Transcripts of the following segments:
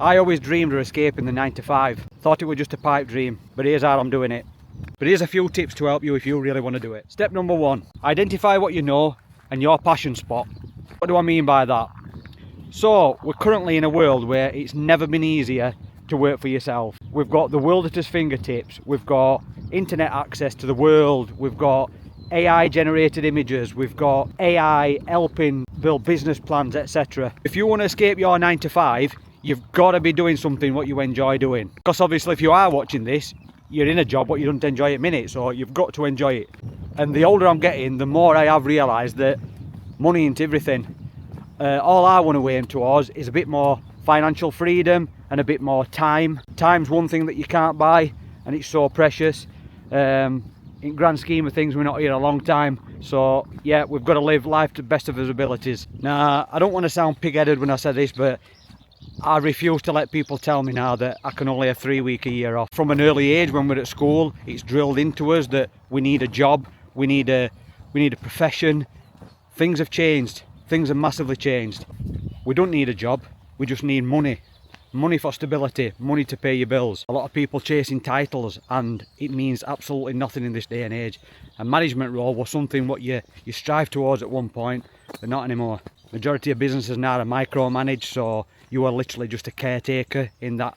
I always dreamed of escaping the 9 to 5. Thought it was just a pipe dream, but here's how I'm doing it. But here's a few tips to help you if you really want to do it. Step number 1, identify what you know and your passion spot. What do I mean by that? So, we're currently in a world where it's never been easier to work for yourself. We've got the world at our fingertips, we've got internet access to the world, we've got AI generated images, we've got AI helping build business plans, etc. If you want to escape your 9 to 5, you've got to be doing something what you enjoy doing. Because obviously if you are watching this, you're in a job what you don't enjoy at minute, so you've got to enjoy it. And the older I'm getting, the more I have realised that money ain't everything. All I want to aim towards is a bit more financial freedom and a bit more time. Time's one thing that you can't buy, and it's so precious. In grand scheme of things, we're not here a long time, so yeah, we've got to live life to the best of our abilities. Now, I don't want to sound pig-headed when I say this, but I refuse to let people tell me now that I can only have 3 weeks a year off. From an early age, when we're at school, it's drilled into us that we need a job, we need a profession. Things have changed. Things have massively changed. We don't need a job, we just need money. Money for stability, money to pay your bills. A lot of people chasing titles, and it means absolutely nothing in this day and age. A management role was something what you strive towards at one point, but not anymore. Majority of businesses now are micromanaged, so you are literally just a caretaker in that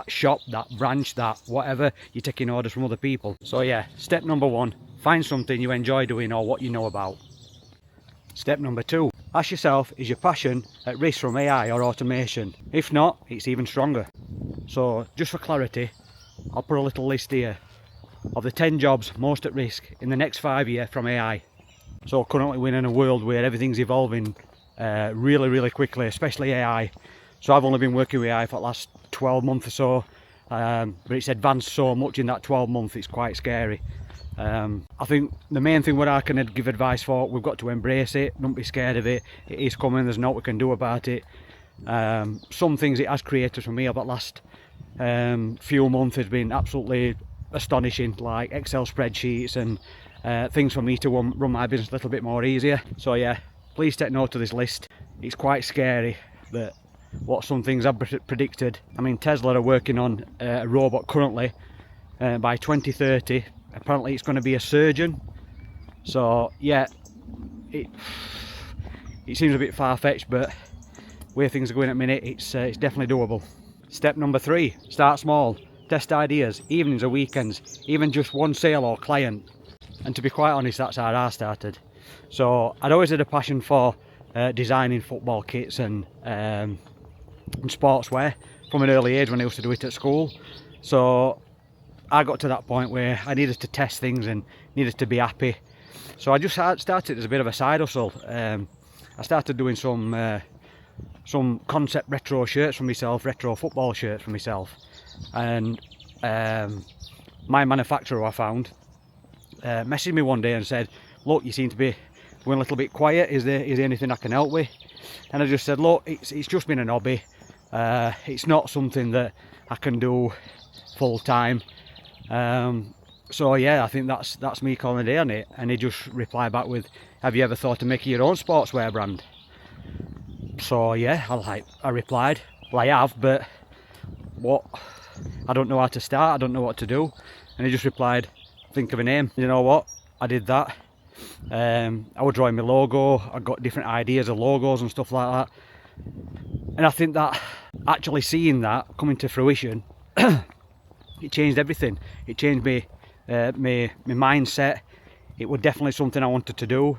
shop, that branch, that whatever. You're taking orders from other people. So yeah, step number 1, find something you enjoy doing or what you know about. Step number 2, ask yourself, is your passion at risk from AI or automation? If not, it's even stronger. So just for clarity, I'll put a little list here of the 10 jobs most at risk in the next 5 years from AI. So currently we're in a world where everything's evolving really quickly, especially AI. So I've only been working with AI for the last 12 months or so, but it's advanced so much in that 12 months, it's quite scary. I think the main thing what I can give advice for, we've got to embrace it, don't be scared of it. It is coming, there's naught we can do about it. Some things it has created for me over the last few months has been absolutely astonishing, like Excel spreadsheets and things for me to run my business a little bit more easier. So yeah, please take note of this list. It's quite scary that what some things have predicted. I mean, Tesla are working on a robot currently. By 2030 apparently it's going to be a surgeon. So yeah, it seems a bit far-fetched, but where things are going at the minute, it's definitely doable. Step number 3, start small, test ideas, evenings or weekends, even just one sale or client. And to be quite honest, that's how I started. So I'd always had a passion for designing football kits and sportswear from an early age when I used to do it at school. So I got to that point where I needed to test things and needed to be happy. So I just started as a bit of a side hustle. I started doing some concept retro shirts for myself, retro football shirts for myself. And my manufacturer, I found, messaged me one day and said, look, you seem to be going a little bit quiet, is there anything I can help with? And I just said, look, it's just been an hobby. It's not something that I can do full time. So yeah, I think that's me calling a day on it. And he just replied back with, have you ever thought of making your own sportswear brand? So yeah, I replied, well I have, but what? I don't know how to start, I don't know what to do. And he just replied, think of a name. You know what, I did that. I was drawing my logo, I got different ideas of logos and stuff like that. And I think that actually seeing that coming to fruition, it changed everything. It changed my mindset. It was definitely something I wanted to do.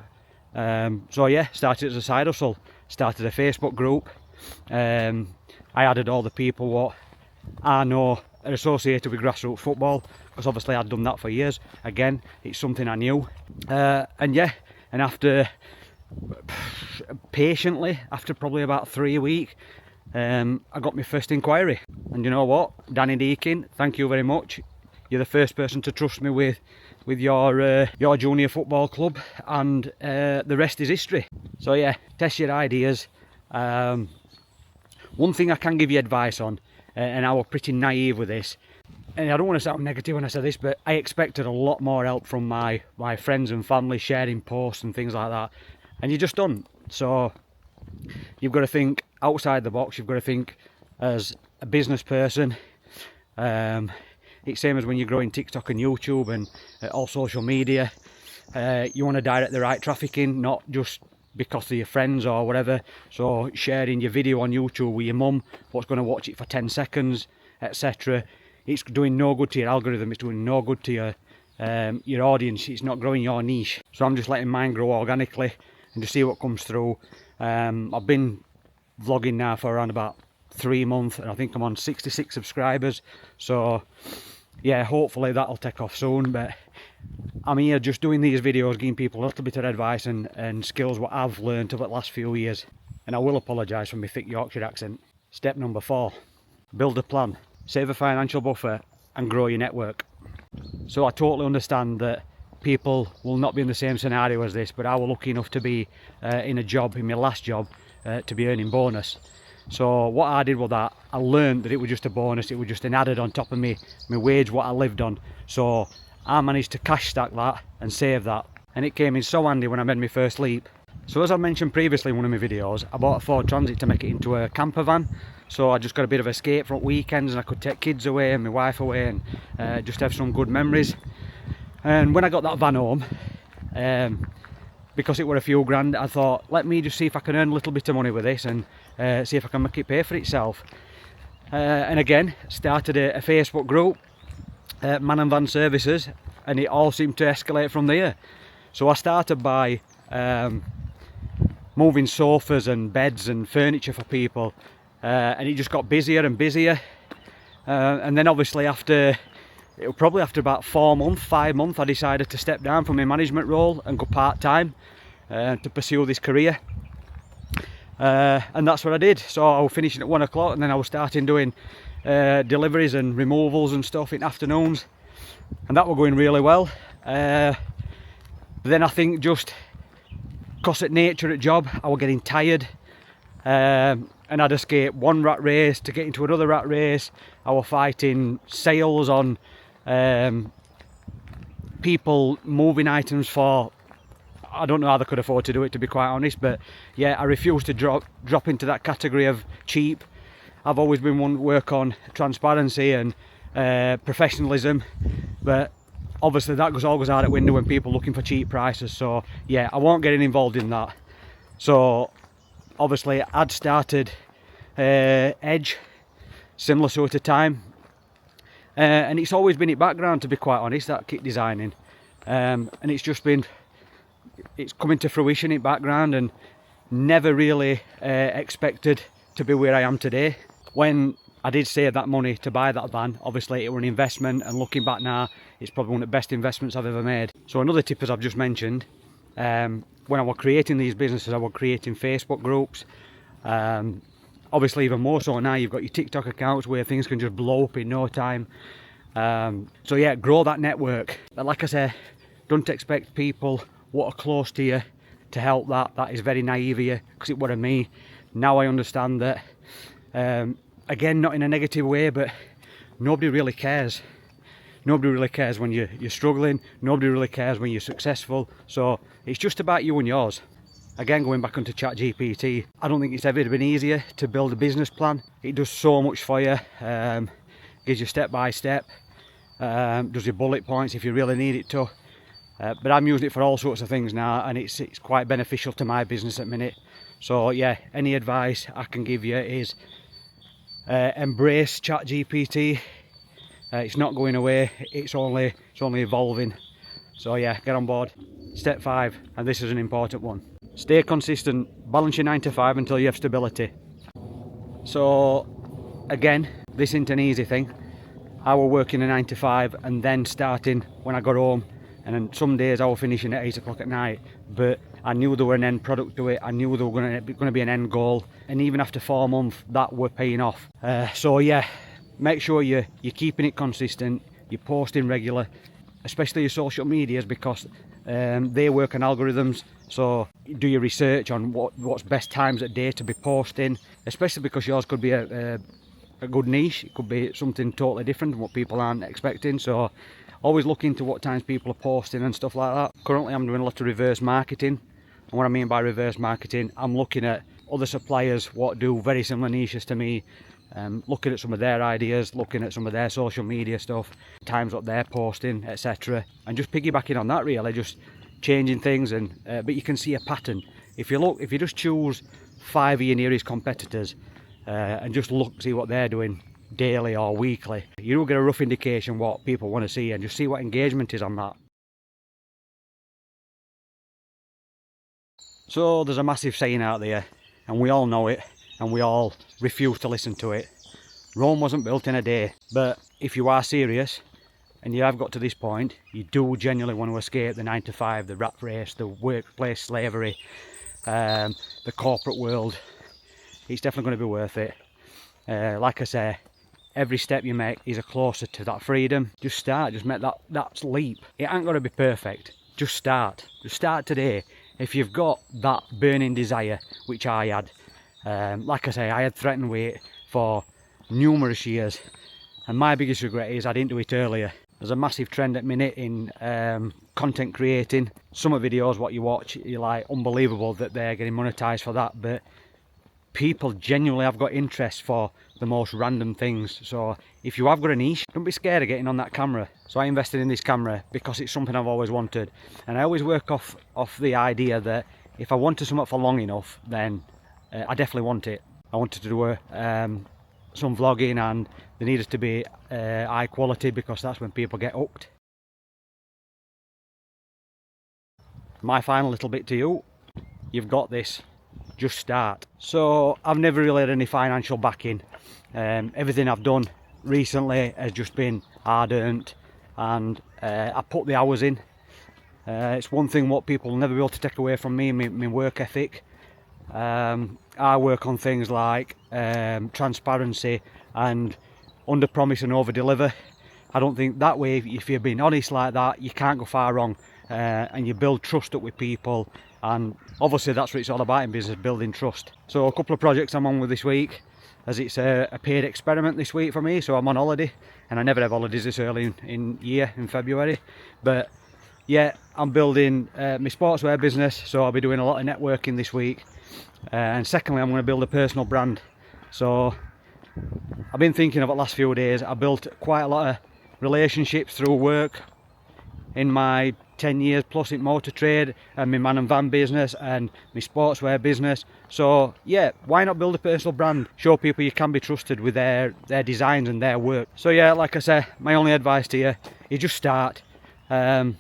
So yeah, started as a side hustle. Started a Facebook group. I added all the people what I know are associated with grassroots football, because obviously I'd done that for years. Again, it's something I knew. And yeah, and after patiently, after probably about 3 weeks, I got my first inquiry. And you know what, Danny Deakin, thank you very much. You're the first person to trust me with your junior football club, and the rest is history. So yeah, test your ideas. One thing I can give you advice on, and I was pretty naive with this, and I don't want to sound negative when I say this, but I expected a lot more help from my friends and family sharing posts and things like that, and you just don't. So you've got to think outside the box. You've got to think, as a business person. It's same as when you're growing TikTok and YouTube and all social media. You want to direct the right traffic in, not just because of your friends or whatever. So sharing your video on YouTube with your mum, what's going to watch it for 10 seconds, etc. It's doing no good to your algorithm, it's doing no good to your audience, it's not growing your niche. So I'm just letting mine grow organically and just see what comes through. I've been vlogging now for around about 3 months and I think I'm on 66 subscribers. So yeah, hopefully that'll take off soon. But I'm here just doing these videos, giving people a little bit of advice and skills what I've learned over the last few years. And I will apologise for my thick Yorkshire accent. Step number 4, build a plan, save a financial buffer and grow your network. So I totally understand that people will not be in the same scenario as this, but I was lucky enough to be in a job, in my last job, to be earning bonus. So what I did with that, I learned that it was just a bonus, it was just an added on top of my wage what I lived on. So I managed to cash stack that and save that, and it came in so handy when I made my first leap. So as I mentioned previously in one of my videos, I bought a Ford Transit to make it into a camper van. So I just got a bit of escape from weekends and I could take kids away and my wife away and just have some good memories. And when I got that van home, because it were a few grand, I thought, let me just see if I can earn a little bit of money with this and see if I can make it pay for itself. And again, started a Facebook group, Man and Van Services, and it all seemed to escalate from there. So I started by moving sofas and beds and furniture for people, and it just got busier and busier. And then obviously probably after about 5 months, I decided to step down from my management role and go part-time to pursue this career. And that's what I did. So I was finishing at 1 o'clock and then I was starting doing deliveries and removals and stuff in afternoons, and that was going really well. But then I think just because at nature at job I was getting tired, and I'd escape one rat race to get into another rat race. I was fighting sales on people moving items for, I don't know how they could afford to do it, to be quite honest, but yeah, I refuse to drop into that category of cheap. I've always been one to work on transparency and professionalism, but obviously that all goes out the window when people are looking for cheap prices. So yeah, I won't get involved in that. So obviously I'd started Edge similar sort of time, and it's always been in background, to be quite honest, that kit designing, and it's coming to fruition in background, and never really expected to be where I am today. When I did save that money to buy that van, obviously it was an investment, and looking back now, it's probably one of the best investments I've ever made. So another tip, as I've just mentioned, when I was creating these businesses, I was creating Facebook groups. Obviously even more so now, you've got your TikTok accounts where things can just blow up in no time. So yeah, grow that network. But like I say, don't expect people what are close to you to help that. That is very naive of you, because it wasn't me. Now I understand that. Again, not in a negative way, but nobody really cares. Nobody really cares when you're struggling. Nobody really cares when you're successful. So it's just about you and yours. Again, going back onto ChatGPT, I don't think it's ever been easier to build a business plan. It does so much for you. Gives you step by step. Does your bullet points if you really need it to. But I'm using it for all sorts of things now, and it's quite beneficial to my business at the minute. So yeah, any advice I can give you is embrace ChatGPT. It's not going away, it's only evolving. So yeah, get on board. Step 5, and this is an important one. Stay consistent, balance your 9 to 5 until you have stability. So again, this isn't an easy thing. I was working a 9 to 5 and then starting when I got home, and then some days I was finishing at 8 o'clock at night, but I knew there were an end product to it. I knew there were going to be an end goal, and even after 4 months that were paying off. So yeah, make sure you're keeping it consistent, you're posting regular, especially your social medias, because they work on algorithms. So do your research on what's best times of day to be posting, especially because yours could be a good niche. It could be something totally different than what people aren't expecting. So always look into what times people are posting and stuff like that. Currently I'm doing a lot of reverse marketing, and what I mean by reverse marketing, I'm looking at other suppliers what do very similar niches to me, looking at some of their ideas, looking at some of their social media stuff, times what they're posting, etc. And just piggybacking on that really, just changing things. And but you can see a pattern. If you just choose 5 of your nearest competitors and just see what they're doing daily or weekly, you'll get a rough indication what people want to see, and just see what engagement is on that. So there's a massive saying out there, and we all know it, and we all refuse to listen to it. Rome wasn't built in a day. But if you are serious and you have got to this point, you do genuinely want to escape the 9 to 5, the rat race, the workplace slavery, the corporate world, it's definitely going to be worth it. Like I say, every step you make is a closer to that freedom. Just start, just make that leap. It ain't got to be perfect. Just start today. If you've got that burning desire, which I had, like I say, I had threatened weight for numerous years, and my biggest regret is I didn't do it earlier. There's a massive trend at minute in content creating. Some of the videos what you watch, you're like, unbelievable that they're getting monetized for that, but people genuinely have got interest for the most random things. So if you have got a niche, don't be scared of getting on that camera. So I invested in this camera because it's something I've always wanted, and I always work off the idea that if I wanted something for long enough, then I definitely want it. I wanted to do some vlogging, and they needed to be high quality because that's when people get hooked. My final little bit to you, you've got this, just start. So I've never really had any financial backing. Everything I've done recently has just been hard earned, and I put the hours in. It's one thing what people will never be able to take away from me, my work ethic. I work on things like transparency and under promise and over deliver. I don't think that way, if you're being honest like that, you can't go far wrong, and you build trust up with people, and obviously that's what it's all about in business, building trust. So a couple of projects I'm on with this week, as it's a paid experiment this week for me, so I'm on holiday, and I never have holidays this early in year, in February. But yeah, I'm building my sportswear business, so I'll be doing a lot of networking this week. And secondly, I'm going to build a personal brand. So I've been thinking of it the last few days. I built quite a lot of relationships through work in my 10 years plus in motor trade, and my man and van business and my sportswear business. So yeah, why not build a personal brand? Show people you can be trusted with their designs and their work. So yeah, like I say, my only advice to you is just start. My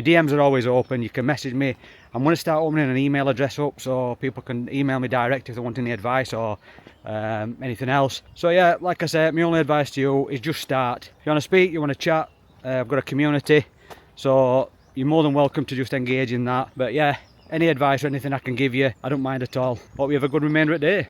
DMs are always open. You can message me. I'm going to start opening an email address up so people can email me direct if they want any advice or anything else. So yeah, like I said, my only advice to you is just start. If you want to speak, you want to chat, I've got a community, so you're more than welcome to just engage in that. But yeah, any advice or anything I can give you, I don't mind at all. Hope you have a good remainder of the day.